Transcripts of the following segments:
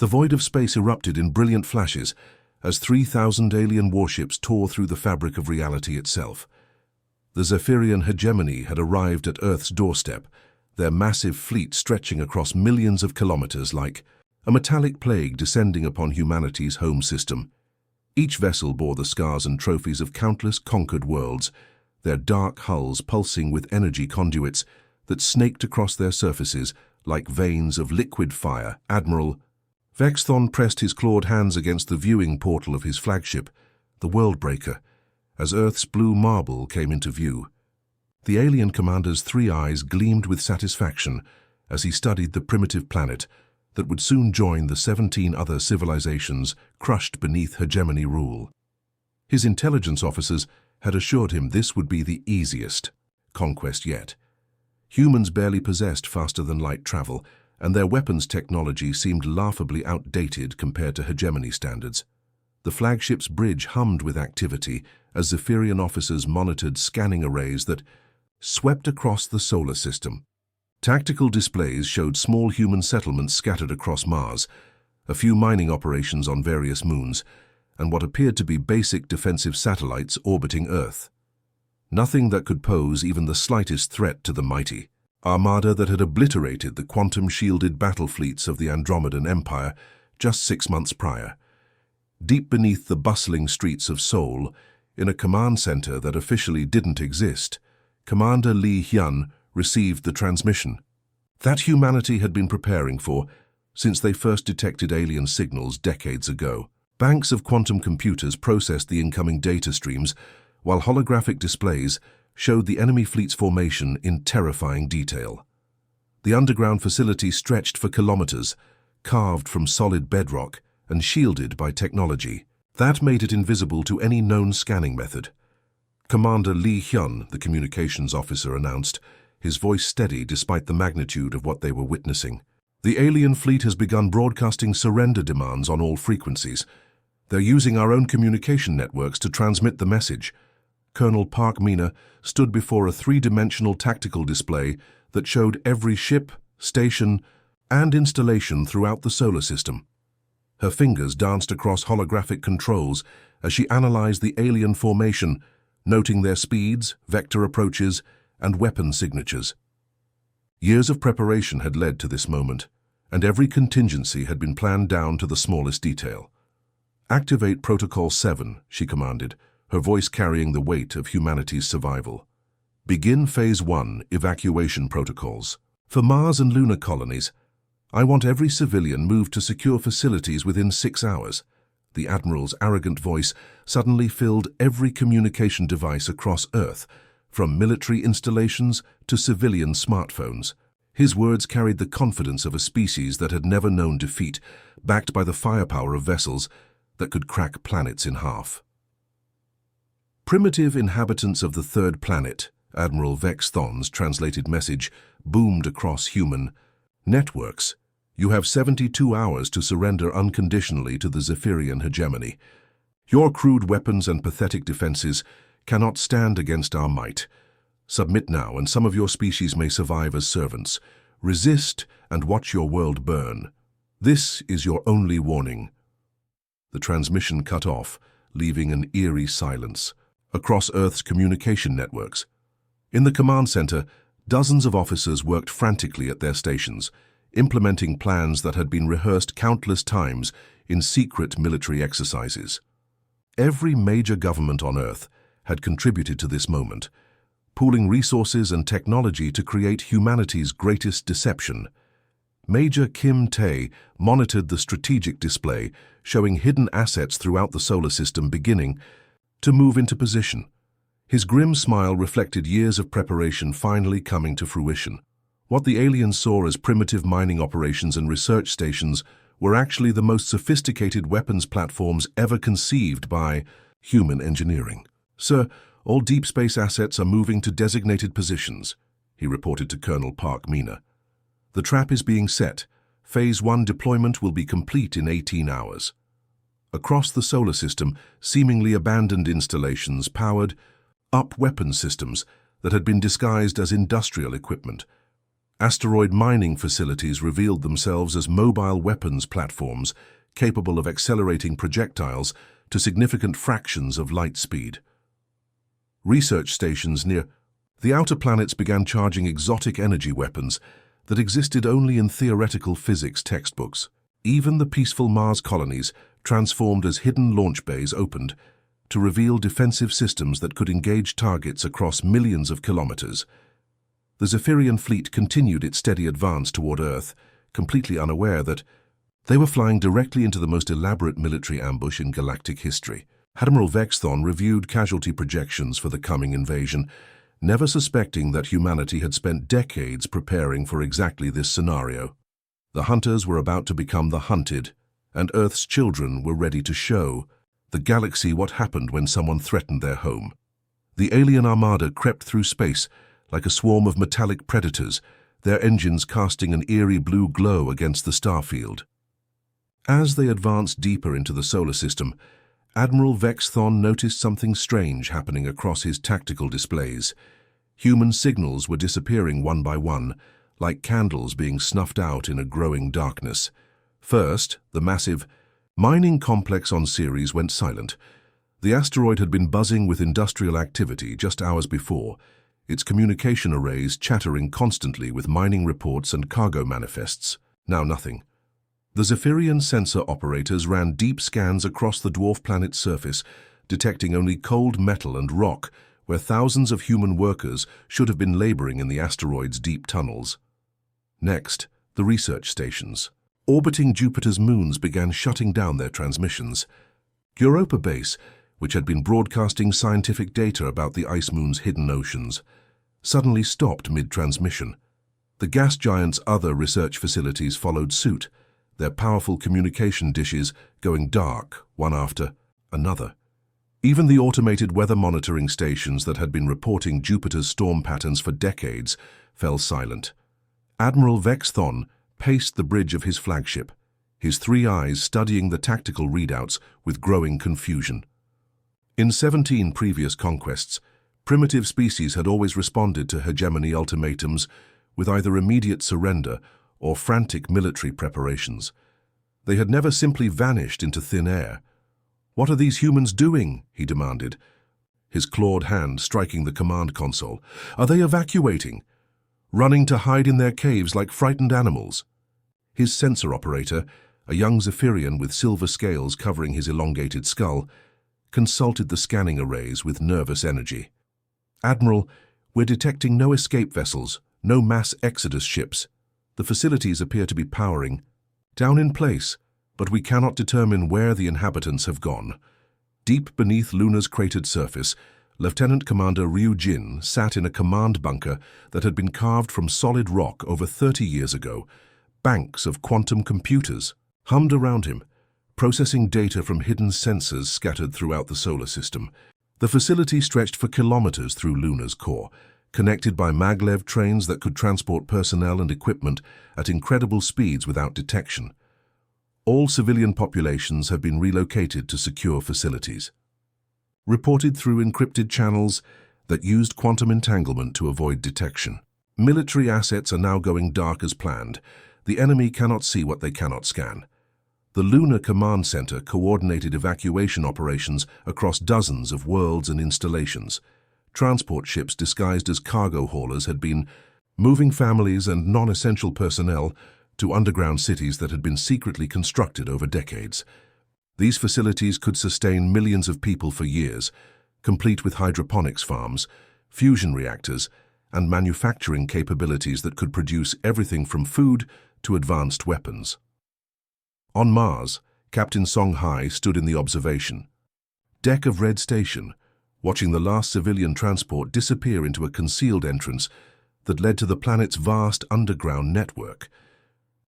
The void of space erupted in brilliant flashes as 3,000 alien warships tore through the fabric of reality itself. The Zephyrian hegemony had arrived at Earth's doorstep, their massive fleet stretching across millions of kilometers like a metallic plague descending upon humanity's home system. Each vessel bore the scars and trophies of countless conquered worlds, their dark hulls pulsing with energy conduits that snaked across their surfaces like veins of liquid fire. Admiral Vexthon pressed his clawed hands against the viewing portal of his flagship, the Worldbreaker, as Earth's blue marble came into view. The alien commander's 3 eyes gleamed with satisfaction as he studied the primitive planet that would soon join the 17 other civilizations crushed beneath hegemony rule. His intelligence officers had assured him this would be the easiest conquest yet. Humans barely possessed faster-than-light travel, and their weapons technology seemed laughably outdated compared to hegemony standards. The flagship's bridge hummed with activity as Zephyrian officers monitored scanning arrays that swept across the solar system. Tactical displays showed small human settlements scattered across Mars, a few mining operations on various moons, and what appeared to be basic defensive satellites orbiting Earth. Nothing that could pose even the slightest threat to the mighty Armada that had obliterated the quantum-shielded battle fleets of the Andromedan Empire just 6 months prior. Deep beneath the bustling streets of Seoul, in a command center that officially didn't exist, Commander Lee Hyun received the transmission that humanity had been preparing for since they first detected alien signals decades ago. Banks of quantum computers processed the incoming data streams, while holographic displays showed the enemy fleet's formation in terrifying detail. The underground facility stretched for kilometers, carved from solid bedrock and shielded by technology that made it invisible to any known scanning method. Commander Lee Hyun, the communications officer, announced, his voice steady despite the magnitude of what they were witnessing. The alien fleet has begun broadcasting surrender demands on all frequencies. They're using our own communication networks to transmit the message. Colonel Park Mina stood before a 3-dimensional tactical display that showed every ship, station, and installation throughout the solar system. Her fingers danced across holographic controls as she analyzed the alien formation, noting their speeds, vector approaches, and weapon signatures. Years of preparation had led to this moment, and every contingency had been planned down to the smallest detail. "Activate Protocol 7, she commanded, her voice carrying the weight of humanity's survival. "Begin Phase 1 evacuation protocols. For Mars and lunar colonies, I want every civilian moved to secure facilities within 6 hours. The Admiral's arrogant voice suddenly filled every communication device across Earth, from military installations to civilian smartphones. His words carried the confidence of a species that had never known defeat, backed by the firepower of vessels that could crack planets in half. Primitive inhabitants of the third planet, Admiral Vexthon's translated message boomed across human networks. You have 72 hours to surrender unconditionally to the Zephyrian hegemony. Your crude weapons and pathetic defenses cannot stand against our might. Submit now, and some of your species may survive as servants. Resist and watch your world burn. This is your only warning." The transmission cut off, leaving an eerie silence across Earth's communication networks. In the command center, dozens of officers worked frantically at their stations, implementing plans that had been rehearsed countless times in secret military exercises. Every major government on Earth had contributed to this moment, pooling resources and technology to create humanity's greatest deception. Major Kim Tae monitored the strategic display, showing hidden assets throughout the solar system beginning to move into position. His grim smile reflected years of preparation finally coming to fruition. What the aliens saw as primitive mining operations and research stations were actually the most sophisticated weapons platforms ever conceived by human engineering. "Sir, all deep space assets are moving to designated positions," he reported to Colonel Park Mina. "The trap is being set. Phase 1 deployment will be complete in 18 hours. Across the solar system, seemingly abandoned installations powered up weapon systems that had been disguised as industrial equipment. Asteroid mining facilities revealed themselves as mobile weapons platforms capable of accelerating projectiles to significant fractions of light speed. Research stations near the outer planets began charging exotic energy weapons that existed only in theoretical physics textbooks. Even the peaceful Mars colonies, transformed as hidden launch bays, opened to reveal defensive systems that could engage targets across millions of kilometers. The Zephyrian fleet continued its steady advance toward Earth, completely unaware that they were flying directly into the most elaborate military ambush in galactic history. Admiral Vexthon reviewed casualty projections for the coming invasion, never suspecting that humanity had spent decades preparing for exactly this scenario. The hunters were about to become the hunted, and Earth's children were ready to show the galaxy what happened when someone threatened their home. The alien Armada crept through space like a swarm of metallic predators, their engines casting an eerie blue glow against the starfield. As they advanced deeper into the solar system, Admiral Vexthon noticed something strange happening across his tactical displays. Human signals were disappearing one by one, like candles being snuffed out in a growing darkness. First, the massive mining complex on Ceres went silent. The asteroid had been buzzing with industrial activity just hours before, its communication arrays chattering constantly with mining reports and cargo manifests. Now nothing. The Zephyrian sensor operators ran deep scans across the dwarf planet's surface, detecting only cold metal and rock, where thousands of human workers should have been laboring in the asteroid's deep tunnels. Next, the research stations. Orbiting Jupiter's moons began shutting down their transmissions. Europa Base, which had been broadcasting scientific data about the ice moon's hidden oceans, suddenly stopped mid-transmission. The gas giant's other research facilities followed suit, their powerful communication dishes going dark one after another. Even the automated weather monitoring stations that had been reporting Jupiter's storm patterns for decades fell silent. Admiral Vexthon paced the bridge of his flagship, his three eyes studying the tactical readouts with growing confusion. In 17 previous conquests, primitive species had always responded to hegemony ultimatums with either immediate surrender or frantic military preparations. They had never simply vanished into thin air. "What are these humans doing?" he demanded, his clawed hand striking the command console. "Are they evacuating? Running to hide in their caves like frightened animals?" His sensor operator, a young Zephyrian with silver scales covering his elongated skull, consulted the scanning arrays with nervous energy. "Admiral, we're detecting no escape vessels, no mass exodus ships. The facilities appear to be powering down in place, but we cannot determine where the inhabitants have gone." Deep beneath Luna's cratered surface, Lieutenant Commander Ryu Jin sat in a command bunker that had been carved from solid rock over 30 years ago. Banks of quantum computers hummed around him, processing data from hidden sensors scattered throughout the solar system. The facility stretched for kilometers through Luna's core, connected by maglev trains that could transport personnel and equipment at incredible speeds without detection. All civilian populations have been relocated to secure facilities, reported through encrypted channels that used quantum entanglement to avoid detection. Military assets are now going dark as planned. The enemy cannot see what they cannot scan. The Lunar Command Center coordinated evacuation operations across dozens of worlds and installations. Transport ships disguised as cargo haulers had been moving families and non-essential personnel to underground cities that had been secretly constructed over decades. These facilities could sustain millions of people for years, complete with hydroponics farms, fusion reactors, and manufacturing capabilities that could produce everything from food to advanced weapons. On Mars, Captain Song Hai stood in the observation deck of Red Station, watching the last civilian transport disappear into a concealed entrance that led to the planet's vast underground network.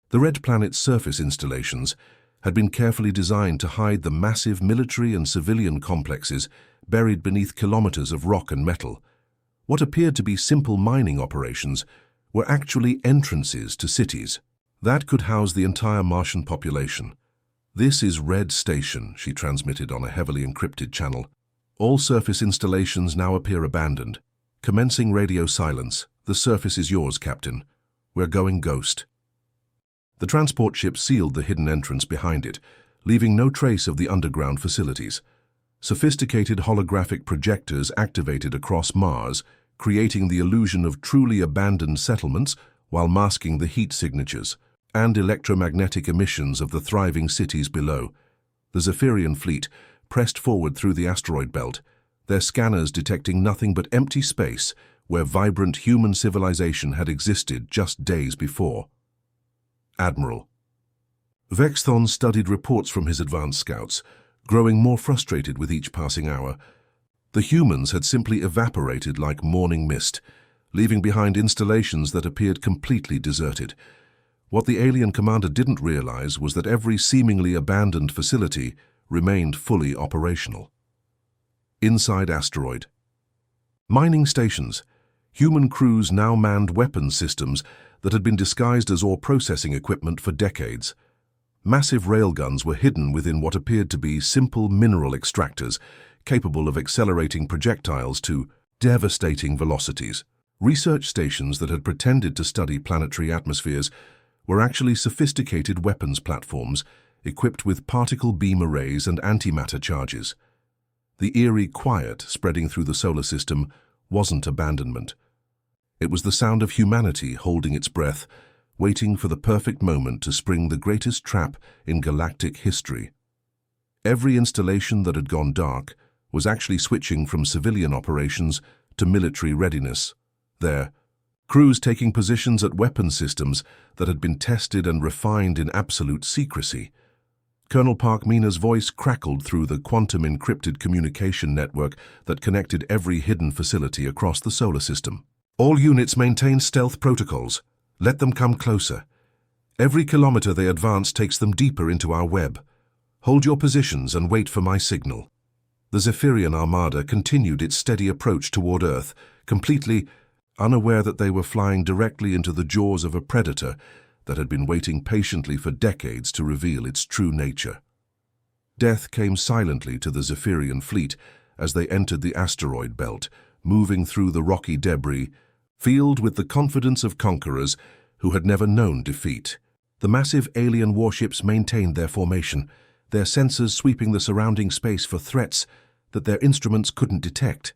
The Red Planet's surface installations had been carefully designed to hide the massive military and civilian complexes buried beneath kilometers of rock and metal. What appeared to be simple mining operations were actually entrances to cities that could house the entire Martian population. "This is Red Station," she transmitted on a heavily encrypted channel. "All surface installations now appear abandoned. Commencing radio silence. The surface is yours, Captain." We're going ghost." The transport ship sealed the hidden entrance behind it, leaving no trace of the underground facilities. Sophisticated holographic projectors activated across Mars, creating the illusion of truly abandoned settlements while masking the heat signatures and electromagnetic emissions of the thriving cities below. The Zephyrian fleet pressed forward through the asteroid belt, their scanners detecting nothing but empty space where vibrant human civilization had existed just days before. Admiral. Vexthon studied reports from his advanced scouts, growing more frustrated with each passing hour. The humans had simply evaporated like morning mist, leaving behind installations that appeared completely deserted. What the alien commander didn't realize was that every seemingly abandoned facility remained fully operational. Inside asteroid. Mining stations. Human crews now manned weapons systems that had been disguised as ore processing equipment for decades. Massive railguns were hidden within what appeared to be simple mineral extractors, capable of accelerating projectiles to devastating velocities. Research stations that had pretended to study planetary atmospheres were actually sophisticated weapons platforms equipped with particle beam arrays and antimatter charges. The eerie quiet spreading through the solar system wasn't abandonment. It was the sound of humanity holding its breath, waiting for the perfect moment to spring the greatest trap in galactic history. Every installation that had gone dark was actually switching from civilian operations to military readiness. There, crews taking positions at weapon systems that had been tested and refined in absolute secrecy. Colonel Park Mina's voice crackled through the quantum-encrypted communication network that connected every hidden facility across the solar system. "All units maintain stealth protocols. Let them come closer. Every kilometer they advance takes them deeper into our web. Hold your positions and wait for my signal." The Zephyrian Armada continued its steady approach toward Earth, completely unaware that they were flying directly into the jaws of a predator that had been waiting patiently for decades to reveal its true nature. Death came silently to the Zephyrian fleet as they entered the asteroid belt, moving through the rocky debris, filled with the confidence of conquerors who had never known defeat. The massive alien warships maintained their formation, their sensors sweeping the surrounding space for threats that their instruments couldn't detect.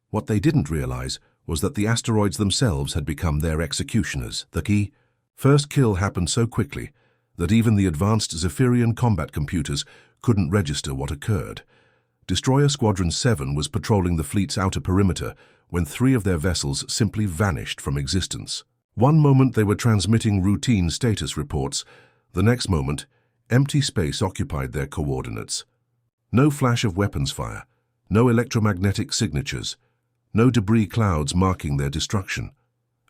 What they didn't realize was that the asteroids themselves had become their executioners. The key first kill happened so quickly that even the advanced Zephyrian combat computers couldn't register what occurred. Destroyer Squadron 7 was patrolling the fleet's outer perimeter when 3 of their vessels simply vanished from existence. One moment they were transmitting routine status reports, the next moment, empty space occupied their coordinates. No flash of weapons fire, no electromagnetic signatures, no debris clouds marking their destruction.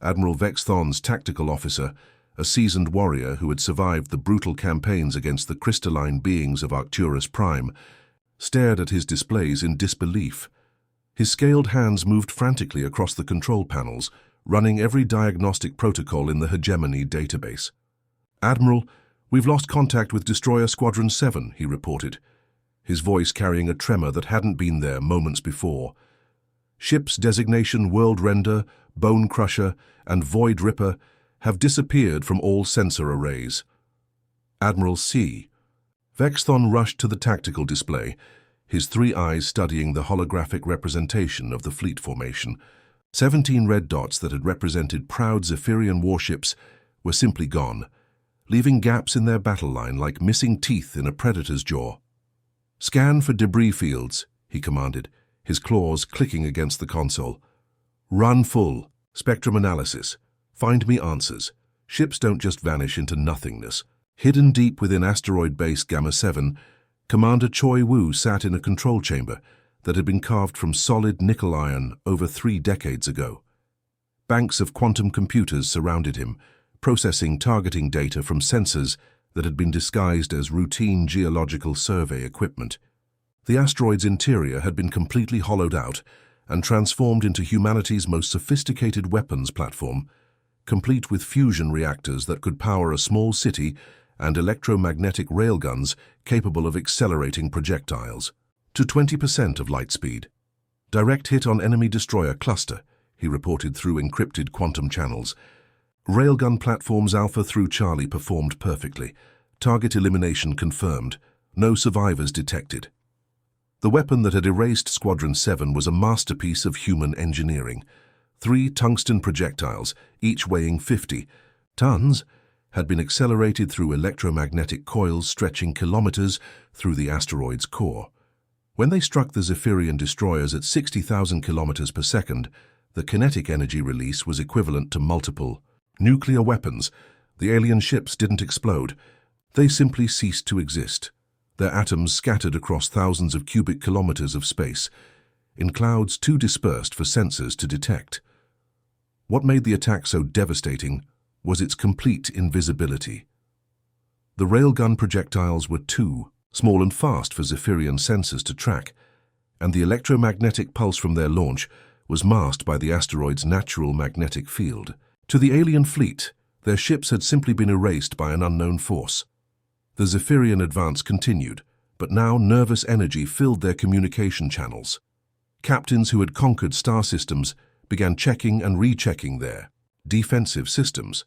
Admiral Vexthon's tactical officer, a seasoned warrior who had survived the brutal campaigns against the crystalline beings of Arcturus Prime, stared at his displays in disbelief. His scaled hands moved frantically across the control panels, running every diagnostic protocol in the hegemony database. "Admiral, we've lost contact with Destroyer Squadron 7, he reported, his voice carrying a tremor that hadn't been there moments before. "Ships designation World Render, Bone Crusher, and Void Ripper have disappeared from all sensor arrays." "Admiral C." Vexthon rushed to the tactical display, his 3 eyes studying the holographic representation of the fleet formation. 17 red dots that had represented proud Zephyrian warships were simply gone, leaving gaps in their battle line like missing teeth in a predator's jaw. "Scan for debris fields," he commanded, his claws clicking against the console. "Run full. Spectrum analysis. Find me answers. Ships don't just vanish into nothingness." Hidden deep within asteroid base Gamma 7, Commander Choi Woo sat in a control chamber that had been carved from solid nickel iron over 3 decades ago. Banks of quantum computers surrounded him, processing targeting data from sensors that had been disguised as routine geological survey equipment. The asteroid's interior had been completely hollowed out and transformed into humanity's most sophisticated weapons platform, complete with fusion reactors that could power a small city and electromagnetic railguns capable of accelerating projectiles to 20% of light speed. "Direct hit on enemy destroyer cluster," he reported through encrypted quantum channels. Railgun platforms Alpha through Charlie performed perfectly. Target elimination confirmed. No survivors detected. The weapon that had erased Squadron 7 was a masterpiece of human engineering. 3 tungsten projectiles, each weighing 50 tons, had been accelerated through electromagnetic coils stretching kilometers through the asteroid's core. When they struck the Zephyrian destroyers at 60,000 kilometers per second, the kinetic energy release was equivalent to multiple nuclear weapons. The alien ships didn't explode. They simply ceased to exist. Their atoms scattered across thousands of cubic kilometers of space, in clouds too dispersed for sensors to detect. What made the attack so devastating was its complete invisibility. The railgun projectiles were too small and fast for Zephyrian sensors to track, and the electromagnetic pulse from their launch was masked by the asteroid's natural magnetic field. To the alien fleet, their ships had simply been erased by an unknown force. The Zephyrian advance continued, but now nervous energy filled their communication channels. Captains who had conquered star systems began checking and rechecking their defensive systems.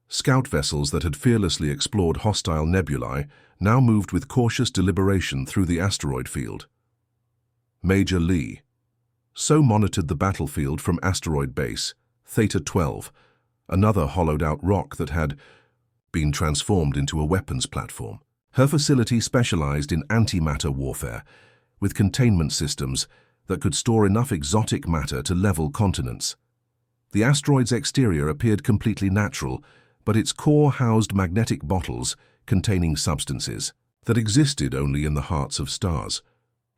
Scout vessels that had fearlessly explored hostile nebulae now moved with cautious deliberation through the asteroid field. Major Lee so monitored the battlefield from asteroid base Theta 12, another hollowed-out rock that had been transformed into a weapons platform. Her facility specialized in antimatter warfare, with containment systems that could store enough exotic matter to level continents. The asteroid's exterior appeared completely natural, but its core housed magnetic bottles containing substances that existed only in the hearts of stars.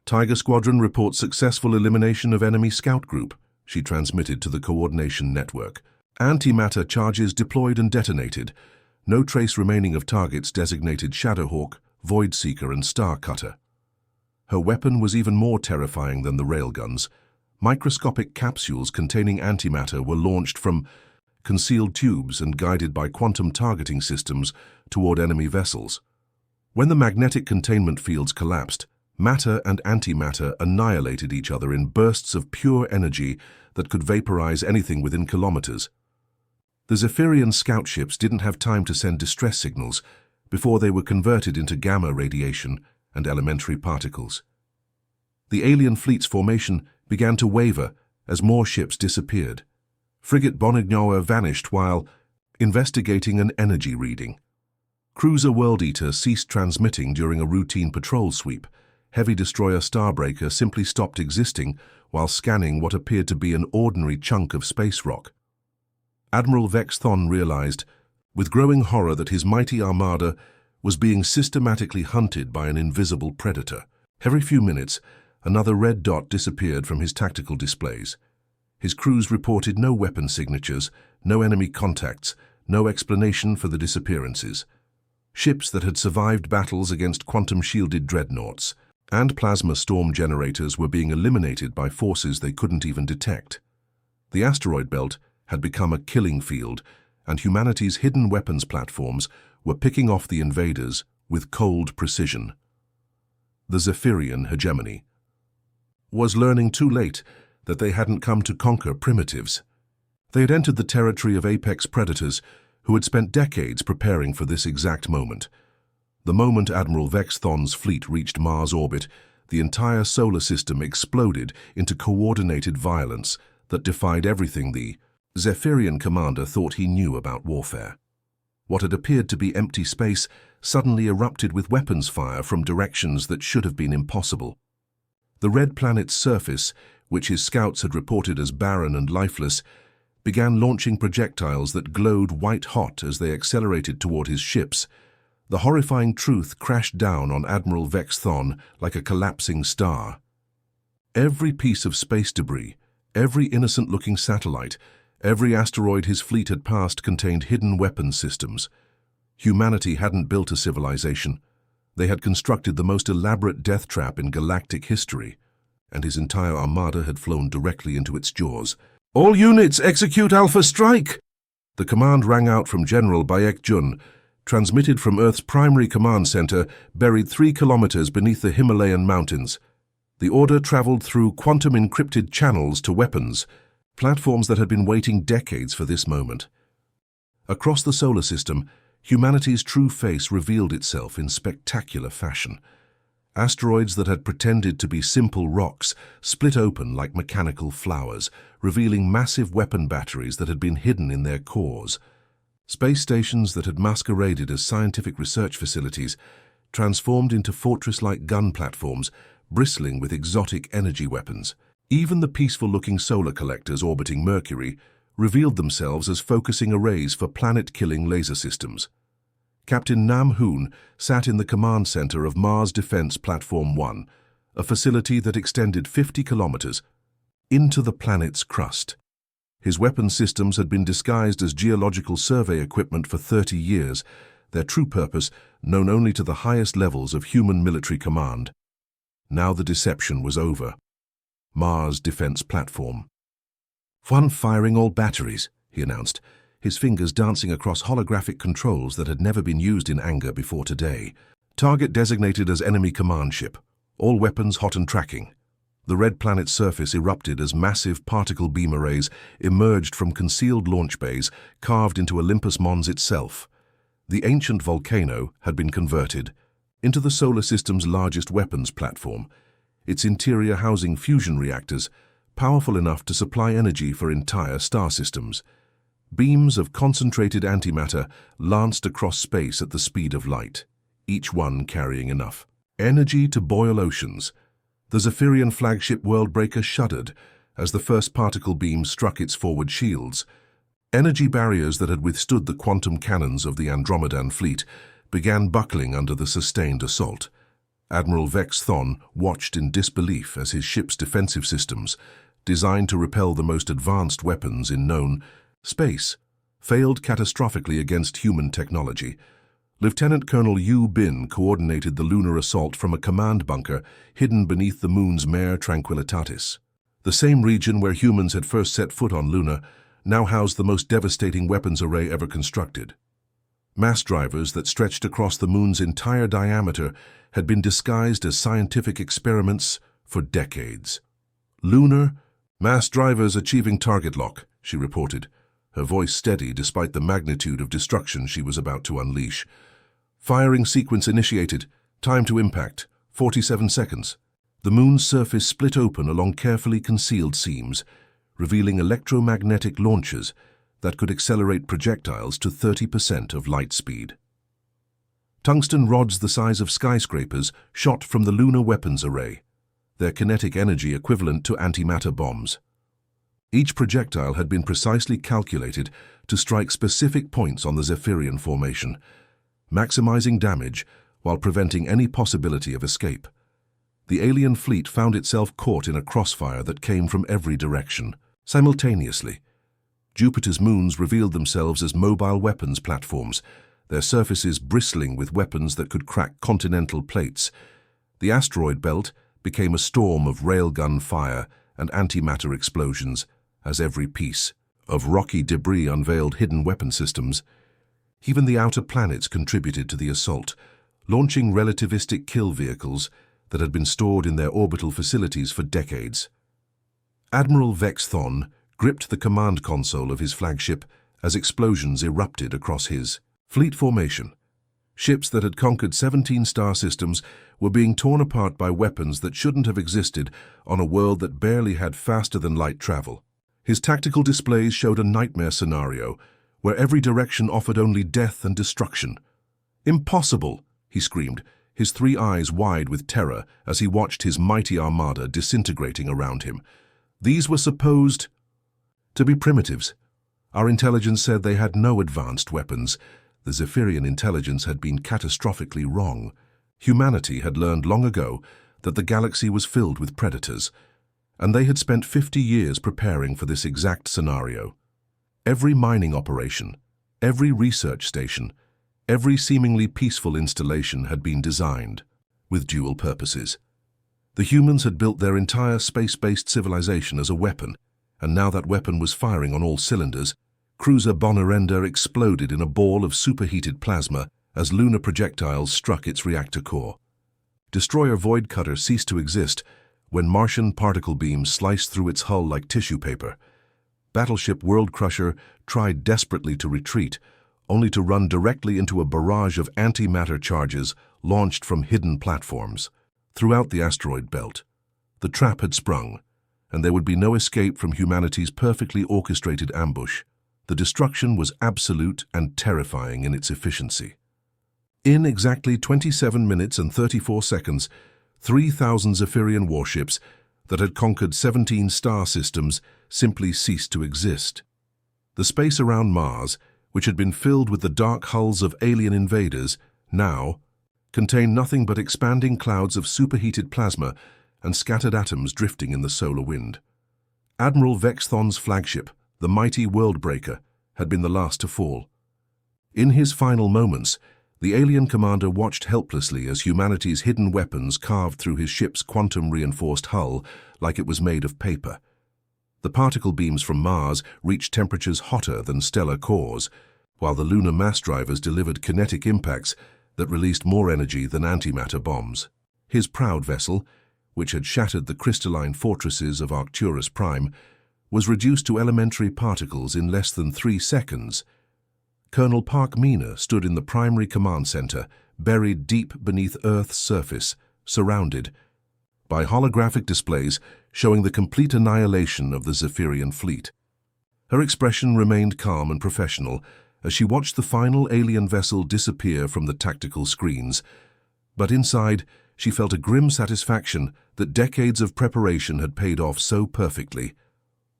Tiger Squadron reports successful elimination of enemy scout group, she transmitted to the coordination network. Antimatter charges deployed and detonated. No trace remaining of targets designated Shadowhawk, Voidseeker, and Starcutter. Her weapon was even more terrifying than the railguns. Microscopic capsules containing antimatter were launched from concealed tubes and guided by quantum targeting systems toward enemy vessels. When the magnetic containment fields collapsed, matter and antimatter annihilated each other in bursts of pure energy that could vaporize anything within kilometers. The Zephyrian scout ships didn't have time to send distress signals before they were converted into gamma radiation and elementary particles. The alien fleet's formation began to waver as more ships disappeared. Frigate Bonignoa vanished while investigating an energy reading. Cruiser World Eater ceased transmitting during a routine patrol sweep. Heavy destroyer Starbreaker simply stopped existing while scanning what appeared to be an ordinary chunk of space rock. Admiral Vex Thon realized, with growing horror, that his mighty armada was being systematically hunted by an invisible predator. Every few minutes, another red dot disappeared from his tactical displays. His crews reported no weapon signatures, no enemy contacts, no explanation for the disappearances. Ships that had survived battles against quantum-shielded dreadnoughts and plasma storm generators were being eliminated by forces they couldn't even detect. The asteroid belt had become a killing field, and humanity's hidden weapons platforms were picking off the invaders with cold precision. The Zephyrian hegemony was learning too late that they hadn't come to conquer primitives. They had entered the territory of apex predators who had spent decades preparing for this exact moment. The moment Admiral Vex Thon's fleet reached Mars orbit, the entire solar system exploded into coordinated violence that defied everything the Zephyrian commander thought he knew about warfare. What had appeared to be empty space suddenly erupted with weapons fire from directions that should have been impossible. The red planet's surface, which his scouts had reported as barren and lifeless, began launching projectiles that glowed white-hot as they accelerated toward his ships. The horrifying truth crashed down on Admiral Vex Thon like a collapsing star. Every piece of space debris, every innocent-looking satellite, every asteroid his fleet had passed contained hidden weapons systems. Humanity hadn't built a civilization. They had constructed the most elaborate death trap in galactic history, and his entire armada had flown directly into its jaws. "All units, execute Alpha Strike!" The command rang out from General Bayek Jun, transmitted from Earth's primary command center, buried 3 kilometers beneath the Himalayan mountains. The order traveled through quantum-encrypted channels to weapons, platforms that had been waiting decades for this moment. Across the solar system, humanity's true face revealed itself in spectacular fashion. Asteroids that had pretended to be simple rocks split open like mechanical flowers, revealing massive weapon batteries that had been hidden in their cores. Space stations that had masqueraded as scientific research facilities transformed into fortress-like gun platforms, bristling with exotic energy weapons. Even the peaceful-looking solar collectors orbiting Mercury revealed themselves as focusing arrays for planet-killing laser systems. Captain Nam Hoon sat in the command center of Mars Defense Platform 1, a facility that extended 50 kilometers into the planet's crust. His weapon systems had been disguised as geological survey equipment for 30 years, their true purpose known only to the highest levels of human military command. Now the deception was over. Mars Defense Platform. "One firing all batteries," he announced, his fingers dancing across holographic controls that had never been used in anger before today. "Target designated as enemy command ship. All weapons hot and tracking." The red planet's surface erupted as massive particle beam arrays emerged from concealed launch bays carved into Olympus Mons itself. The ancient volcano had been converted into the solar system's largest weapons platform, its interior housing fusion reactors, powerful enough to supply energy for entire star systems. Beams of concentrated antimatter lanced across space at the speed of light, each one carrying enough energy to boil oceans. The Zephyrian flagship Worldbreaker shuddered as the first particle beam struck its forward shields. Energy barriers that had withstood the quantum cannons of the Andromedan fleet began buckling under the sustained assault. Admiral Vex Thon watched in disbelief as his ship's defensive systems, designed to repel the most advanced weapons in known space, failed catastrophically against human technology. Lieutenant Colonel Yu Bin coordinated the lunar assault from a command bunker hidden beneath the moon's Mare Tranquillitatis. The same region where humans had first set foot on Luna now housed the most devastating weapons array ever constructed. Mass drivers that stretched across the moon's entire diameter had been disguised as scientific experiments for decades. "Lunar mass drivers achieving target lock," she reported, her voice steady despite the magnitude of destruction she was about to unleash. "Firing sequence initiated. Time to impact, 47 seconds. The moon's surface split open along carefully concealed seams, revealing electromagnetic launchers that could accelerate projectiles to 30% of light speed. Tungsten rods the size of skyscrapers shot from the lunar weapons array, their kinetic energy equivalent to antimatter bombs. Each projectile had been precisely calculated to strike specific points on the Zephyrian formation, maximizing damage while preventing any possibility of escape. The alien fleet found itself caught in a crossfire that came from every direction. Simultaneously, Jupiter's moons revealed themselves as mobile weapons platforms, their surfaces bristling with weapons that could crack continental plates. The asteroid belt became a storm of railgun fire and antimatter explosions as every piece of rocky debris unveiled hidden weapon systems. Even the outer planets contributed to the assault, launching relativistic kill vehicles that had been stored in their orbital facilities for decades. Admiral Vex Thon gripped the command console of his flagship as explosions erupted across his fleet formation. Ships that had conquered 17 star systems were being torn apart by weapons that shouldn't have existed on a world that barely had faster-than-light travel. His tactical displays showed a nightmare scenario where every direction offered only death and destruction. "Impossible!" he screamed, his three eyes wide with terror as he watched his mighty armada disintegrating around him. These were supposed to be primitives. Our intelligence said they had no advanced weapons. The Zephyrian intelligence had been catastrophically wrong. Humanity had learned long ago that the galaxy was filled with predators, and they had spent 50 years preparing for this exact scenario. Every mining operation, every research station, every seemingly peaceful installation had been designed with dual purposes. The humans had built their entire space-based civilization as a weapon, and now that weapon was firing on all cylinders. Cruiser Bonarenda exploded in a ball of superheated plasma as lunar projectiles struck its reactor core. Destroyer Voidcutter ceased to exist when Martian particle beams sliced through its hull like tissue paper. Battleship Worldcrusher tried desperately to retreat, only to run directly into a barrage of antimatter charges launched from hidden platforms. Throughout the asteroid belt, the trap had sprung, and there would be no escape from humanity's perfectly orchestrated ambush. The destruction was absolute and terrifying in its efficiency. In exactly 27 minutes and 34 seconds, 3,000 Zephyrian warships that had conquered 17 star systems simply ceased to exist. The space around Mars, which had been filled with the dark hulls of alien invaders, now contained nothing but expanding clouds of superheated plasma and scattered atoms drifting in the solar wind. Admiral Vexthon's flagship, the mighty Worldbreaker, had been the last to fall. In his final moments, the alien commander watched helplessly as humanity's hidden weapons carved through his ship's quantum-reinforced hull like it was made of paper. The particle beams from Mars reached temperatures hotter than stellar cores, while the lunar mass drivers delivered kinetic impacts that released more energy than antimatter bombs. His proud vessel, which had shattered the crystalline fortresses of Arcturus Prime, was reduced to elementary particles in less than 3 seconds. Colonel Park Mina stood in the primary command center, buried deep beneath Earth's surface, surrounded by holographic displays showing the complete annihilation of the Zephyrian fleet. Her expression remained calm and professional as she watched the final alien vessel disappear from the tactical screens, but inside she felt a grim satisfaction that decades of preparation had paid off so perfectly.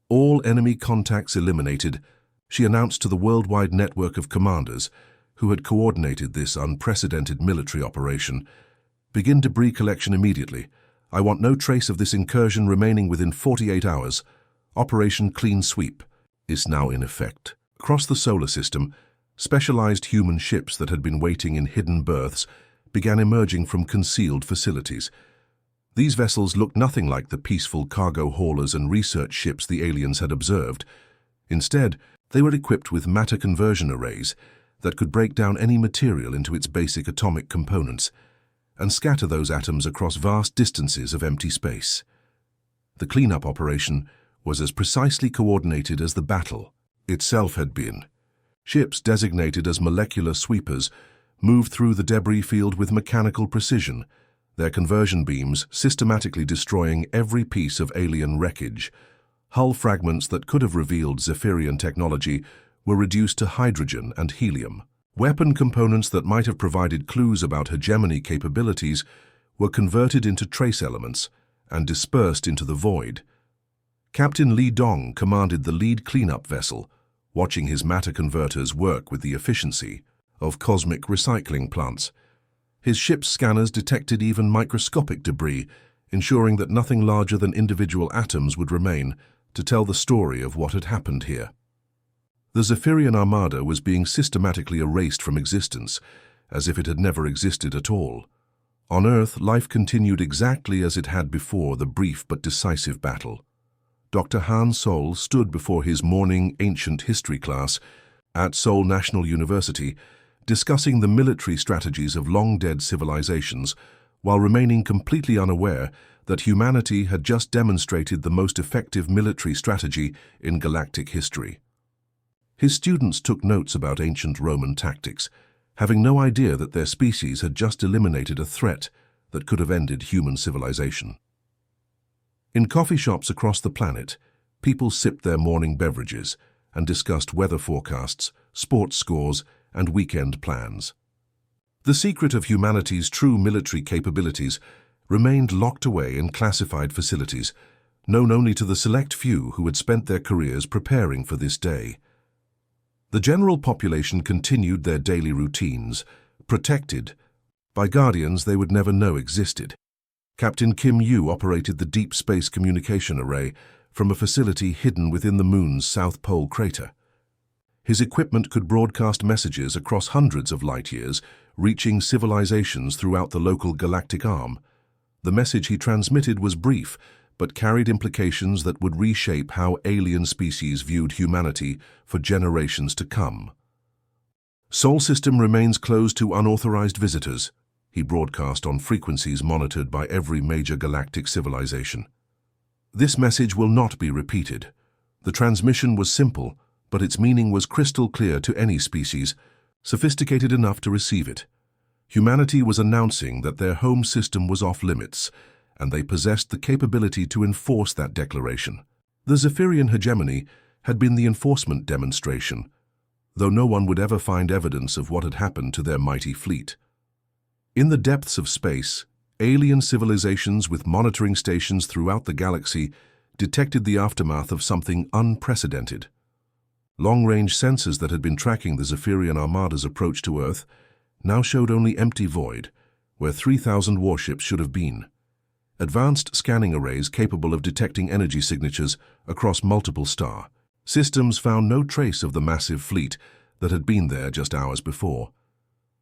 All enemy contacts eliminated, she announced to the worldwide network of commanders who had coordinated this unprecedented military operation. Begin debris collection immediately. I want no trace of this incursion remaining within 48 hours. Operation Clean Sweep is now in effect. Across the solar system, specialized human ships that had been waiting in hidden berths began emerging from concealed facilities. These vessels looked nothing like the peaceful cargo haulers and research ships the aliens had observed. Instead, they were equipped with matter conversion arrays that could break down any material into its basic atomic components and scatter those atoms across vast distances of empty space. The cleanup operation was as precisely coordinated as the battle itself had been. Ships designated as molecular sweepers moved through the debris field with mechanical precision, their conversion beams systematically destroying every piece of alien wreckage. Hull fragments that could have revealed Zephyrian technology were reduced to hydrogen and helium. Weapon components that might have provided clues about hegemony capabilities were converted into trace elements and dispersed into the void. Captain Li Dong commanded the lead cleanup vessel, watching his matter converters work with the efficiency of cosmic recycling plants. His ship's scanners detected even microscopic debris, ensuring that nothing larger than individual atoms would remain to tell the story of what had happened here. The Zephyrian Armada was being systematically erased from existence, as if it had never existed at all. On Earth, life continued exactly as it had before the brief but decisive battle. Dr. Han Sol stood before his morning ancient history class at Seoul National University, discussing the military strategies of long-dead civilizations, while remaining completely unaware that humanity had just demonstrated the most effective military strategy in galactic history. His students took notes about ancient Roman tactics, having no idea that their species had just eliminated a threat that could have ended human civilization. In coffee shops across the planet, people sipped their morning beverages and discussed weather forecasts, sports scores, and weekend plans. The secret of humanity's true military capabilities remained locked away in classified facilities, known only to the select few who had spent their careers preparing for this day. The general population continued their daily routines, protected by guardians they would never know existed. Captain Kim Yu operated the Deep Space Communication Array from a facility hidden within the Moon's South Pole crater. His equipment could broadcast messages across hundreds of light-years, reaching civilizations throughout the local galactic arm. The message he transmitted was brief, but carried implications that would reshape how alien species viewed humanity for generations to come. Sol System remains closed to unauthorized visitors, he broadcast on frequencies monitored by every major galactic civilization. This message will not be repeated. The transmission was simple, but its meaning was crystal clear to any species, sophisticated enough to receive it. Humanity was announcing that their home system was off limits, and they possessed the capability to enforce that declaration. The Zephyrian hegemony had been the enforcement demonstration, though no one would ever find evidence of what had happened to their mighty fleet. In the depths of space, alien civilizations with monitoring stations throughout the galaxy detected the aftermath of something unprecedented. Long-range sensors that had been tracking the Zephyrian Armada's approach to Earth now showed only empty void, where 3,000 warships should have been. Advanced scanning arrays capable of detecting energy signatures across multiple star systems found no trace of the massive fleet that had been there just hours before.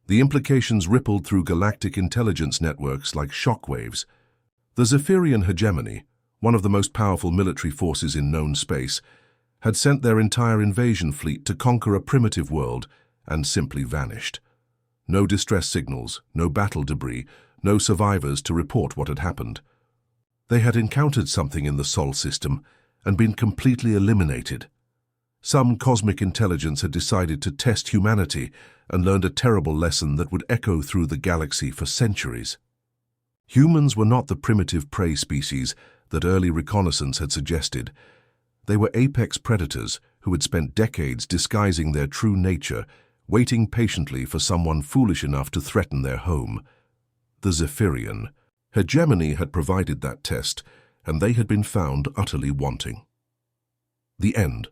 The implications rippled through galactic intelligence networks like shockwaves. The Zephyrian hegemony, one of the most powerful military forces in known space, had sent their entire invasion fleet to conquer a primitive world and simply vanished. No distress signals, no battle debris, no survivors to report what had happened. They had encountered something in the Sol system and been completely eliminated. Some cosmic intelligence had decided to test humanity and learned a terrible lesson that would echo through the galaxy for centuries. Humans were not the primitive prey species that early reconnaissance had suggested. They were apex predators who had spent decades disguising their true nature, waiting patiently for someone foolish enough to threaten their home. The Zephyrian hegemony had provided that test, and they had been found utterly wanting. The end.